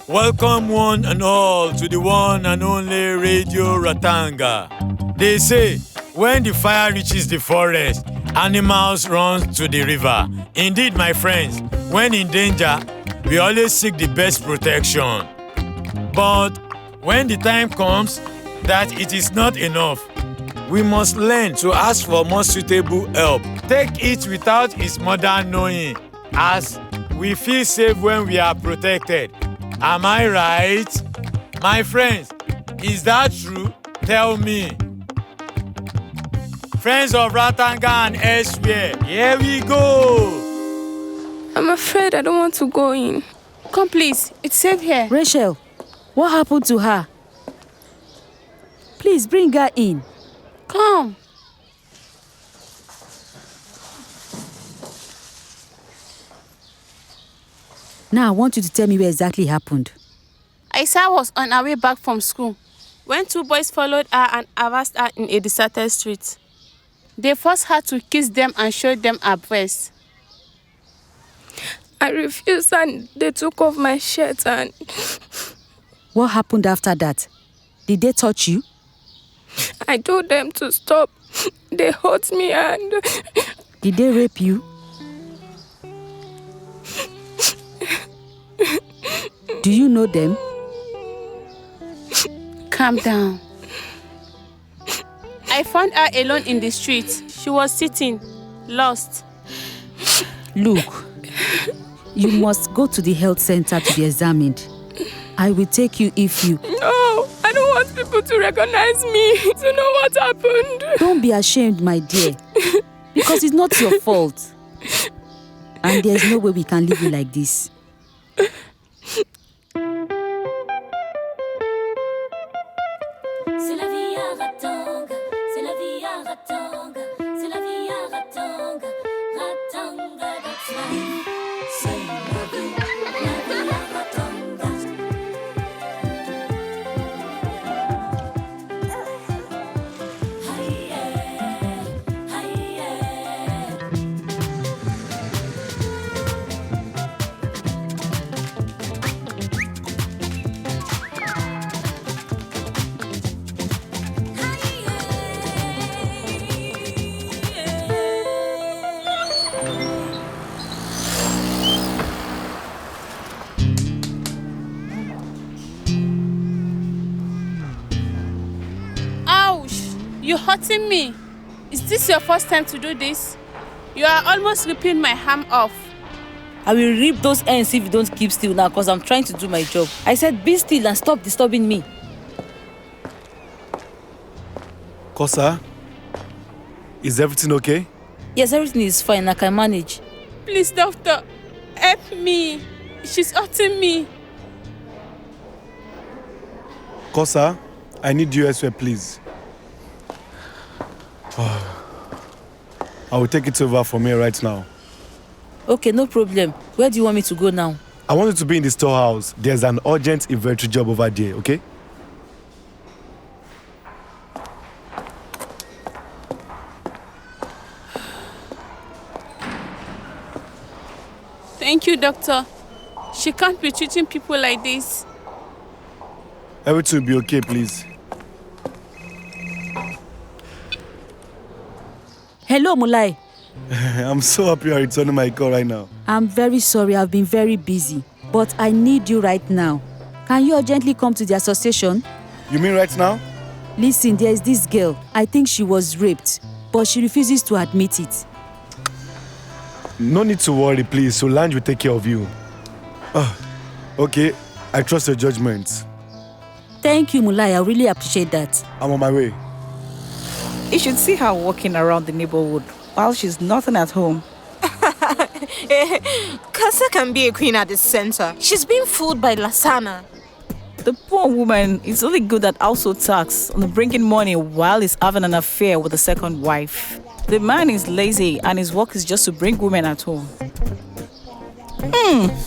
Welcome one and all to the one and only Radio Ratanga. They say, when the fire reaches the forest, animals run to the river. Indeed, my friends, when in danger, we always seek the best protection. But when the time comes that it is not enough, we must learn to ask for more suitable help. Take it without its mother knowing, as we feel safe when we are protected. Am I right? My friends, is that true? Tell me. Friends of Ratanga and elsewhere, here we go. I'm afraid I don't want to go in. Come please, it's safe here. Rachel, what happened to her? Please bring her in. Come. Now I want you to tell me what exactly happened. Isa was on her way back from school when two boys followed her and harassed her in a deserted street. They forced her to kiss them and show them her breasts. I refused and they took off my shirt and... What happened after that? Did they touch you? I told them to stop. They hurt me and... Did they rape you? Do you know them? Calm down. I found her alone in the street. She was sitting, lost. Look, you must go to the health center to be examined. I will take you if you... No, I don't want people to recognize me, to know what happened. Don't be ashamed, my dear, because it's not your fault. And there's no way we can leave you like this. C'est la vie à Ratanga, c'est la vie à Ratanga, c'est la vie à Ratanga, Ratanga, that's life. C'est la vie à Ratanga. Hi yeah, hi yeah. Ouch! You're hurting me. Is this your first time to do this? You are almost ripping my arm off. I will rip those ends if you don't keep still now because I'm trying to do my job. I said be still and stop disturbing me. Kosa, is everything okay? Yes, everything is fine. I can manage. Please, doctor, help me. She's hurting me. Kosa, I need you elsewhere, please. I will take it over from here right now. Okay, no problem. Where do you want me to go now? I want you to be in the storehouse. There's an urgent inventory job over there, okay? Thank you, doctor. She can't be treating people like this. Everything will be okay, please. Hello, Mulai. I'm so happy you're returning my call right now. I'm very sorry, I've been very busy, but I need you right now. Can you urgently come to the association? You mean right now? Listen, there is this girl. I think she was raped, but she refuses to admit it. No need to worry, please. Solange will take care of you. Okay, I trust your judgment. Thank you, Mulai. I really appreciate that. I'm on my way. You should see her walking around the neighborhood while she's nothing at home. Kasa can be a queen at the center. She's being fooled by Lasana. The poor woman is only good at household tasks and bringing money while he's having an affair with a second wife. The man is lazy and his work is just to bring women at home.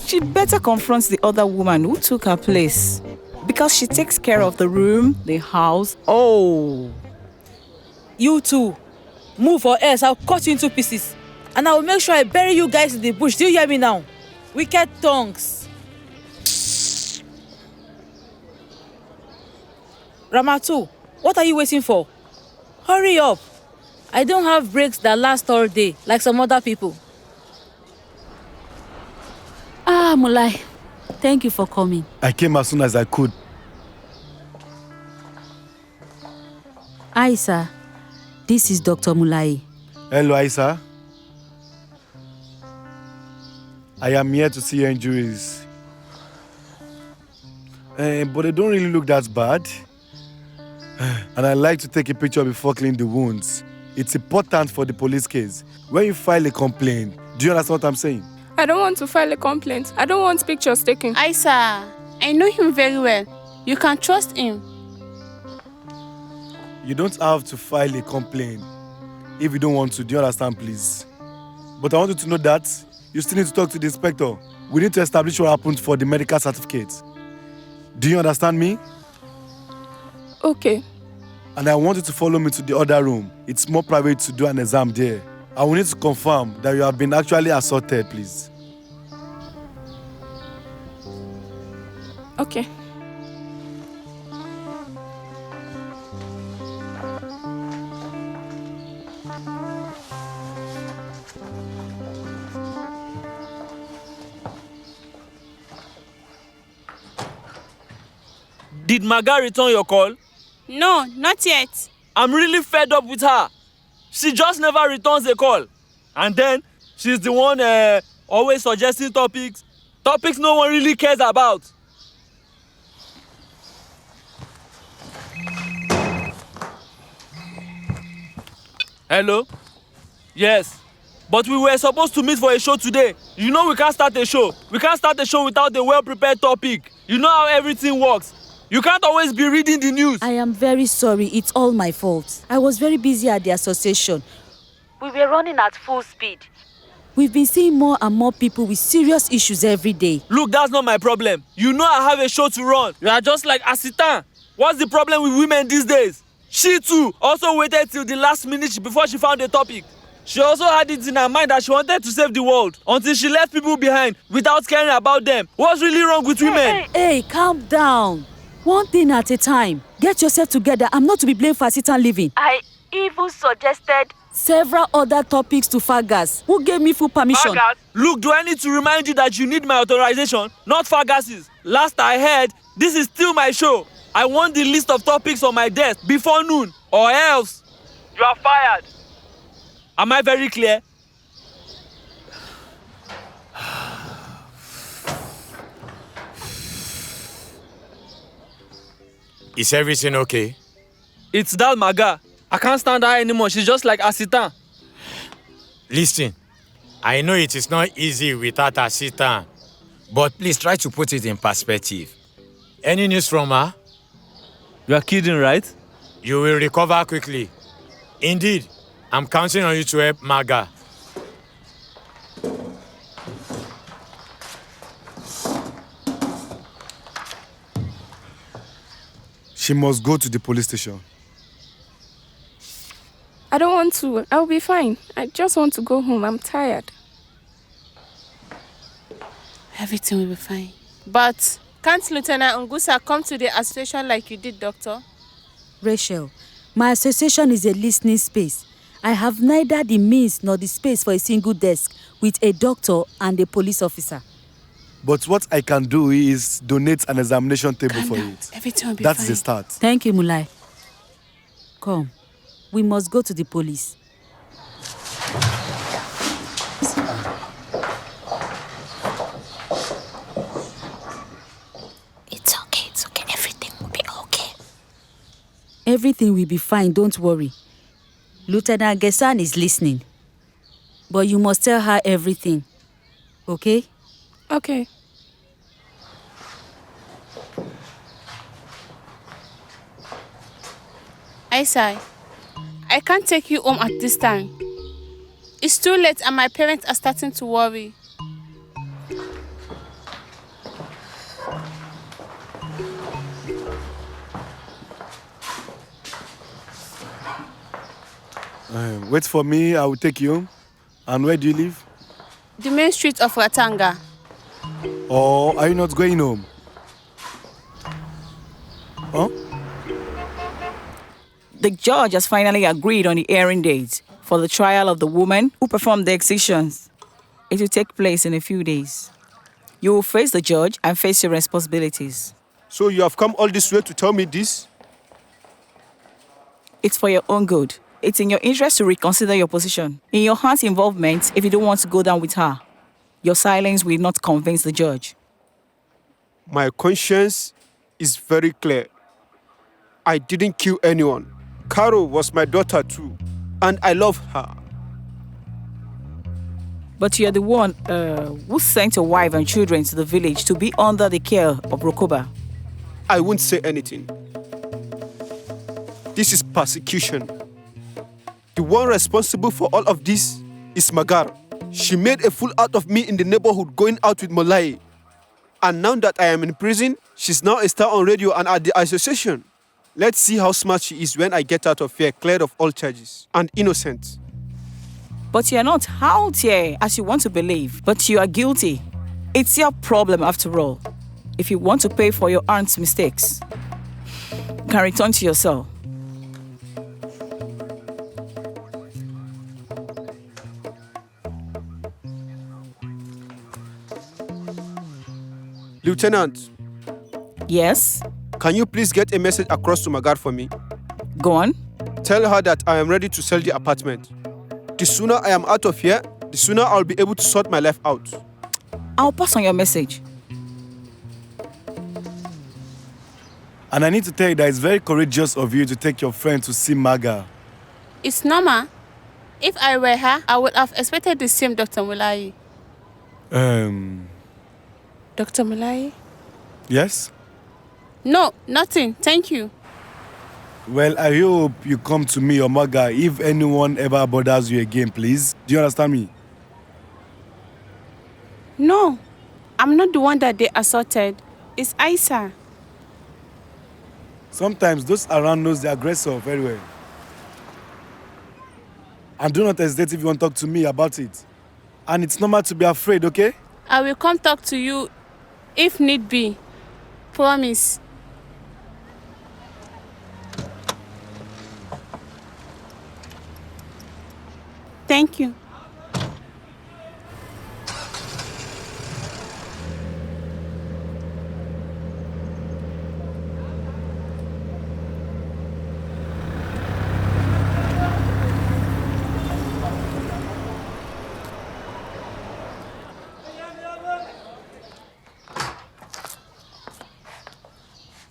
She better confront the other woman who took her place. Because she takes care of the room, the house. Oh! You two, move or else I'll cut you into pieces. And I will make sure I bury you guys in the bush. Do you hear me now? Wicked tongues. Ramatu, what are you waiting for? Hurry up. I don't have breaks that last all day, like some other people. Ah, Mulai, thank you for coming. I came as soon as I could. Aisa, this is Dr. Mulai. Hello, Aisa. I am here to see your injuries. But they don't really look that bad. And I like to take a picture before cleaning the wounds. It's important for the police case. When you file a complaint, do you understand what I'm saying? I don't want to file a complaint. I don't want pictures taken. Aisa, I know him very well. You can trust him. You don't have to file a complaint if you don't want to. Do you understand, please? But I want you to know that you still need to talk to the inspector. We need to establish what happened for the medical certificate. Do you understand me? Okay. And I want you to follow me to the other room. It's more private to do an exam there. I will need to confirm that you have been actually assaulted, please. Okay. Did Maga return your call? No, not yet. I'm really fed up with her. She just never returns a call. And then, she's the one always suggesting topics. Topics no one really cares about. Hello? Yes. But we were supposed to meet for a show today. You know we can't start a show. We can't start a show without a well-prepared topic. You know how everything works. You can't always be reading the news. I am very sorry. It's all my fault. I was very busy at the association. We were running at full speed. We've been seeing more and more people with serious issues every day. Look, that's not my problem. You know I have a show to run. You are just like Asitan. What's the problem with women these days? She too also waited till the last minute before she found a topic. She also had it in her mind that she wanted to save the world until she left people behind without caring about them. What's really wrong with women? Hey, calm down. One thing at a time. Get yourself together. I'm not to be blamed for Asitan living. I even suggested several other topics to Fargas, who gave me full permission. Fargas? Look, do I need to remind you that you need my authorization, not Fargas's? Last I heard, this is still my show. I want the list of topics on my desk before noon, or else you are fired. Am I very clear? Is everything okay? It's that Maga. I can't stand her anymore. She's just like Asitan. Listen, I know it is not easy without Asitan, but please try to put it in perspective. Any news from her? You are kidding, right? You will recover quickly. Indeed, I'm counting on you to help Maga. She must go to the police station. I don't want to. I'll be fine. I just want to go home. I'm tired. Everything will be fine. But can't Lieutenant Ngusa come to the association like you did, Doctor? Rachel, my association is a listening space. I have neither the means nor the space for a single desk with a doctor and a police officer. But what I can do is donate an examination table Calm for down. it. Everything will be That's fine. the start. Thank you, Mulai. Come, we must go to the police. It's okay. Everything will be okay. Everything will be fine, don't worry. Lieutenant Gesan is listening. But you must tell her everything. Okay? Okay. Aisai, I can't take you home at this time. It's too late and my parents are starting to worry. Wait for me, I will take you home. And where do you live? The main street of Ratanga. Or are you not going home? Huh? The judge has finally agreed on the hearing date for the trial of the woman who performed the excisions. It will take place in a few days. You will face the judge and face your responsibilities. So you have come all this way to tell me this? It's for your own good. It's in your interest to reconsider your position. In your aunt's involvement, if you don't want to go down with her, your silence will not convince the judge. My conscience is very clear. I didn't kill anyone. Carol was my daughter too, and I love her. But you're the one who sent your wife and children to the village to be under the care of Rokoba. I won't say anything. This is persecution. The one responsible for all of this is Magar. She made a fool out of me in the neighborhood going out with Molai. And now that I am in prison, she's now a star on radio and at the association. Let's see how smart she is when I get out of here, cleared of all charges, and innocent. But you're not out here as you want to believe, but you are guilty. It's your problem after all. If you want to pay for your aunt's mistakes, you can return to your cell. Lieutenant. Yes? Can you please get a message across to Magar for me? Go on. Tell her that I am ready to sell the apartment. The sooner I am out of here, the sooner I'll be able to sort my life out. I'll pass on your message. And I need to tell you that it's very courageous of you to take your friend to see Maga. It's normal. If I were her, I would have expected the same, Dr. Mulai. Dr. Mulai? Yes? No, nothing. Thank you. Well, I hope you come to me or Maga if anyone ever bothers you again, please. Do you understand me? No, I'm not the one that they assaulted. It's Isa. Sometimes those around knows the aggressor very well. And do not hesitate if you want to talk to me about it. And it's normal to be afraid, okay? I will come talk to you if need be. Promise. Thank you.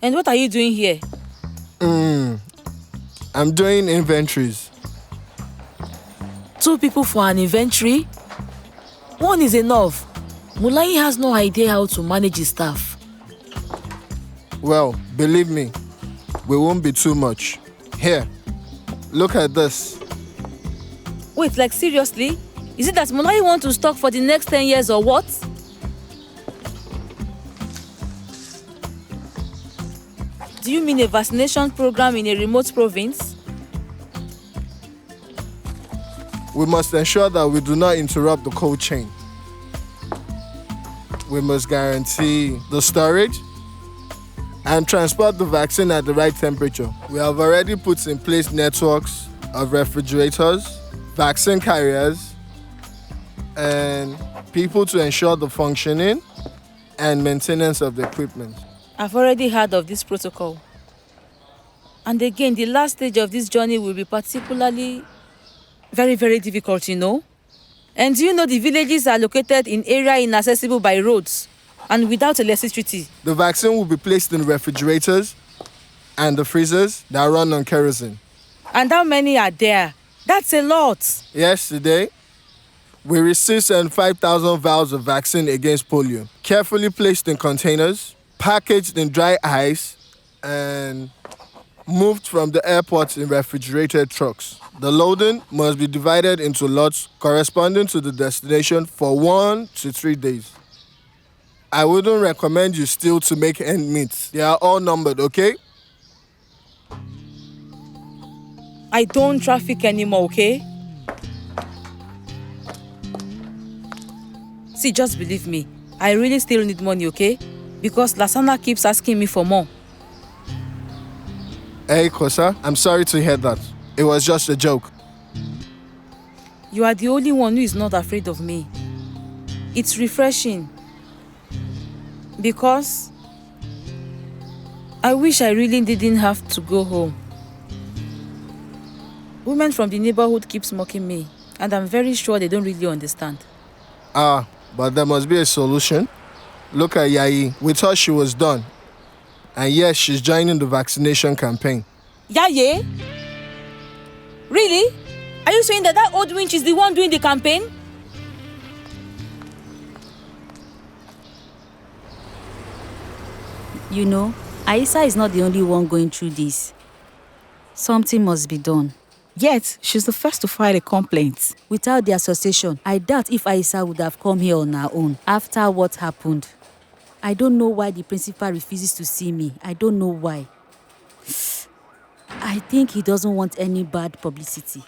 And what are you doing here? I'm doing inventories. 2 people for an inventory? One is enough. Mulai has no idea how to manage his staff. Well, believe me, we won't be too much. Here, look at this. Wait, like seriously? Is it that Mulai wants to stock for the next 10 years or what? Do you mean a vaccination program in a remote province? We must ensure that we do not interrupt the cold chain. We must guarantee the storage and transport the vaccine at the right temperature. We have already put in place networks of refrigerators, vaccine carriers, and people to ensure the functioning and maintenance of the equipment. I've already heard of this protocol. And again, the last stage of this journey will be particularly very, very difficult, you know. And do you know the villages are located in area inaccessible by roads and without electricity? The vaccine will be placed in refrigerators and the freezers that run on kerosene. And how many are there? That's a lot. Yesterday, we received 75,000 vials of vaccine against polio, carefully placed in containers, packaged in dry ice, and moved from the airport in refrigerated trucks. The loading must be divided into lots corresponding to the destination for 1 to 3 days. I wouldn't recommend you steal to make ends meet. They are all numbered, okay? I don't traffic anymore, okay? See, just believe me. I really still need money, okay? Because Lasana keeps asking me for more. Hey, Kosa, I'm sorry to hear that. It was just a joke. You are the only one who is not afraid of me. It's refreshing. Because I wish I really didn't have to go home. Women from the neighborhood keep mocking me, and I'm very sure they don't really understand. But there must be a solution. Look at Yayi. We thought she was done. And yes, she's joining the vaccination campaign. Yaye? Really? Are you saying that old winch is the one doing the campaign? You know, Aisa is not the only one going through this. Something must be done. Yet, she's the first to file a complaint. Without the association, I doubt if Aisa would have come here on her own after what happened. I don't know why the principal refuses to see me. I don't know why. I think he doesn't want any bad publicity.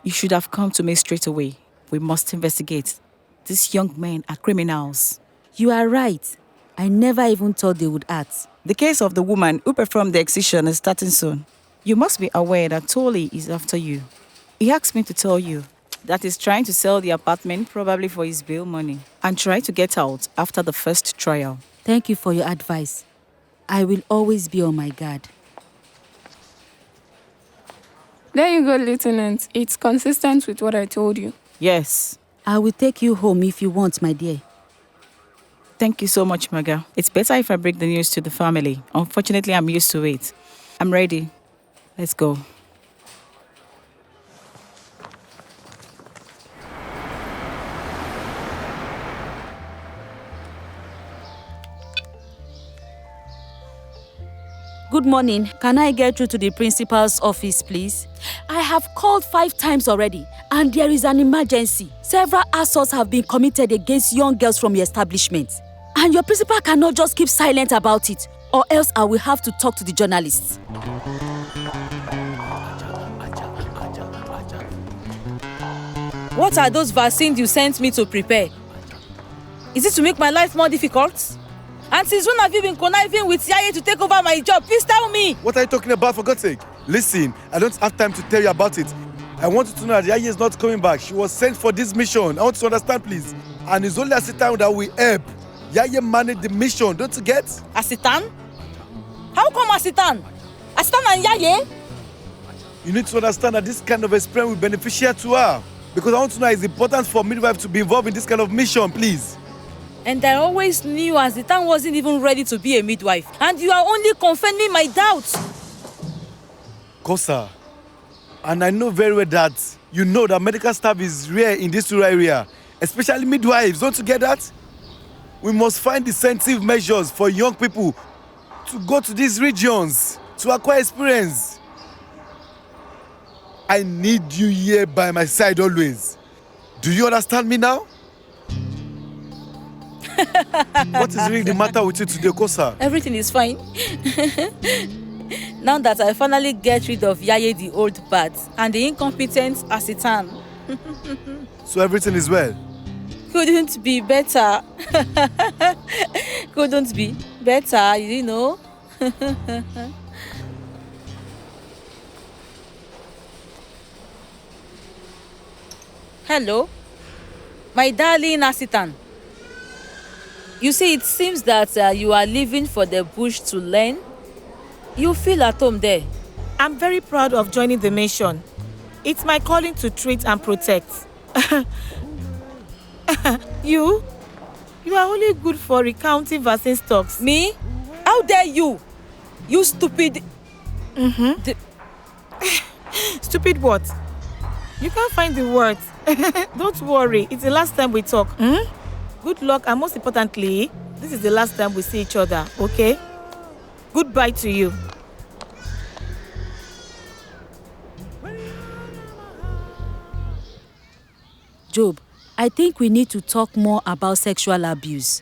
You should have come to me straight away. We must investigate. These young men are criminals. You are right. I never even thought they would act. The case of the woman who performed the excision is starting soon. You must be aware that Toli is after you. He asked me to tell you that he's trying to sell the apartment, probably for his bail money, and try to get out after the first trial. Thank you for your advice. I will always be on my guard. There you go, Lieutenant. It's consistent with what I told you. Yes. I will take you home if you want, my dear. Thank you so much, Maga. It's better if I break the news to the family. Unfortunately, I'm used to it. I'm ready. Let's go. Good morning. Can I get through to the principal's office, please? I have called 5 times already, and there is an emergency. Several assaults have been committed against young girls from your establishment. And your principal cannot just keep silent about it, or else I will have to talk to the journalists. What are those vaccines you sent me to prepare? Is it to make my life more difficult? And since when have you been conniving with Yaye to take over my job? Please tell me! What are you talking about, for God's sake? Listen, I don't have time to tell you about it. I want you to know that Yaye is not coming back. She was sent for this mission. I want you to understand, please. And it's only Asitan that will help. Yaye managed the mission, don't you get? Asitan? How come Asitan? Asitan and Yaye? You need to understand that this kind of experience will be beneficial to her. Because I want to know it's important for midwife to be involved in this kind of mission, please. And I always knew Asitan wasn't even ready to be a midwife. And you are only confirming my doubts. Kosa, and I know very well that you know that medical staff is rare in this rural area, especially midwives. Don't you get that? We must find incentive measures for young people to go to these regions to acquire experience. I need you here by my side always. Do you understand me now? What is really the matter with you today, Kosa? Everything is fine. Now that I finally get rid of Yaye the old bat and the incompetent Asitan. So everything is well? Couldn't be better. Couldn't be better, you know. Hello, my darling Asitan. You see, it seems that you are leaving for the bush to learn. You feel at home there. I'm very proud of joining the mission. It's my calling to treat and protect. You are only good for recounting vaccine stocks. Me? How dare you? You stupid... Stupid what? You can't find the words. Don't worry, it's the last time we talk. Good luck, and most importantly, this is the last time we see each other, okay? Goodbye to you. Job, I think we need to talk more about sexual abuse,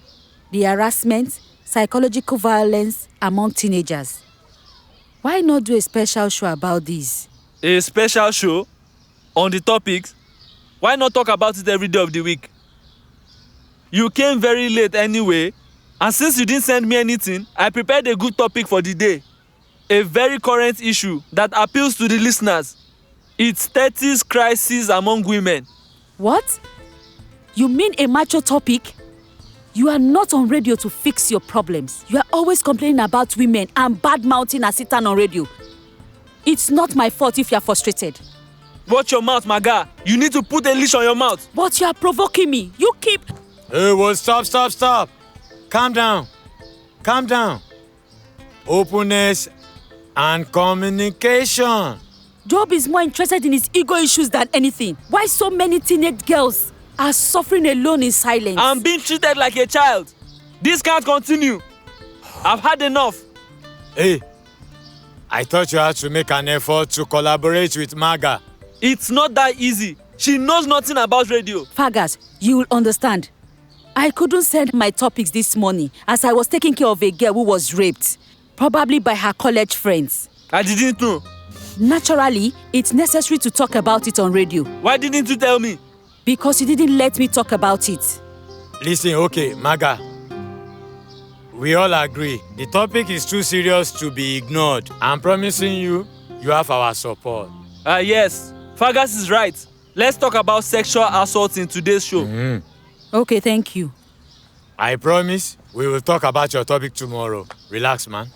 the harassment, psychological violence among teenagers. Why not do a special show about this? A special show? On the topics? Why not talk about it every day of the week? You came very late anyway, and since you didn't send me anything, I prepared a good topic for the day. a very current issue that appeals to the listeners. It's 30s crisis among women. What? You mean a macho topic? You are not on radio to fix your problems. You are always complaining about women and bad-mouthing Asitan on radio. It's not my fault if you are frustrated. Watch your mouth, Maga. You need to put a leash on your mouth. But you are provoking me. You keep... Hey, well, stop. Calm down. Openness and communication. Job is more interested in his ego issues than anything. Why so many teenage girls are suffering alone in silence? I'm being treated like a child. This can't continue. I've had enough. Hey, I thought you had to make an effort to collaborate with Maga. It's not that easy. She knows nothing about radio. Fagas, you will understand. I couldn't send my topics this morning as I was taking care of a girl who was raped, probably by her college friends. I didn't know. Naturally, it's necessary to talk about it on radio. Why didn't you tell me? Because you didn't let me talk about it. Listen, okay, Maga. We all agree the topic is too serious to be ignored. I'm promising you have our support. Yes. Fagas is right. Let's talk about sexual assault in today's show. Okay, thank you. I promise we will talk about your topic tomorrow. Relax, man.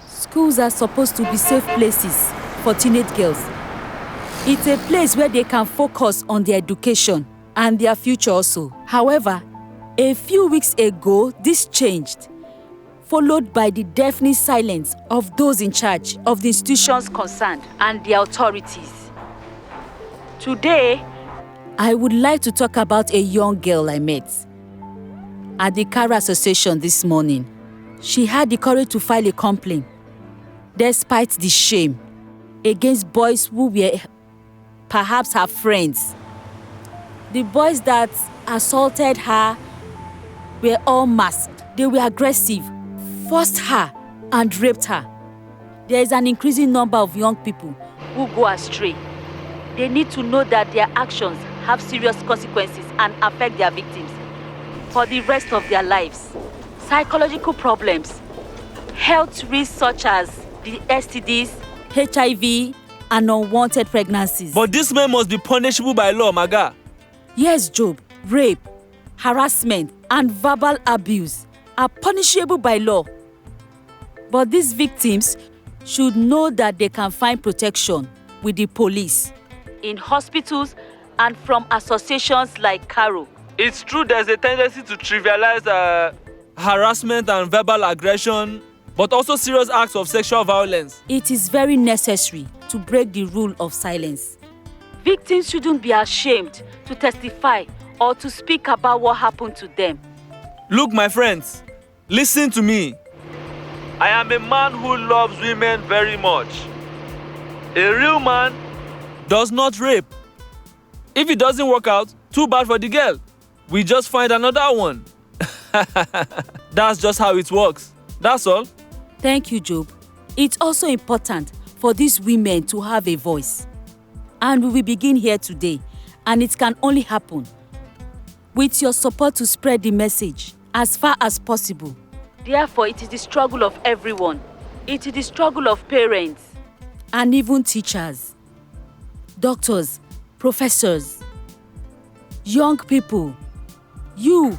Schools are supposed to be safe places for teenage girls. It's a place where they can focus on their education and their future also. However, a few weeks ago, this changed, followed by the deafening silence of those in charge of the institutions concerned and the authorities. Today, I would like to talk about a young girl I met at the Kara Association this morning. She had the courage to file a complaint, despite the shame, against boys who were perhaps her friends. The boys that assaulted her were all masked. They were aggressive, forced her, and raped her. There is an increasing number of young people who go astray. They need to know that their actions have serious consequences and affect their victims for the rest of their lives. Psychological problems, health risks such as the STDs, HIV, and unwanted pregnancies. But this man must be punishable by law, Maga. Yes, Job. Rape, harassment, and verbal abuse are punishable by law. But these victims should know that they can find protection with the police, in hospitals, and from associations like Caro. It's true there's a tendency to trivialize harassment and verbal aggression, but also serious acts of sexual violence. It is very necessary to break the rule of silence. Victims shouldn't be ashamed to testify or to speak about what happened to them. Look, my friends, listen to me. I am a man who loves women very much. A real man does not rape. If it doesn't work out, too bad for the girl. We just find another one. That's just how it works. That's all. Thank you, Job. It's also important for these women to have a voice. And we will begin here today, and it can only happen with your support to spread the message as far as possible. Therefore, it is the struggle of everyone. It is the struggle of parents and even teachers, doctors, professors, young people, you,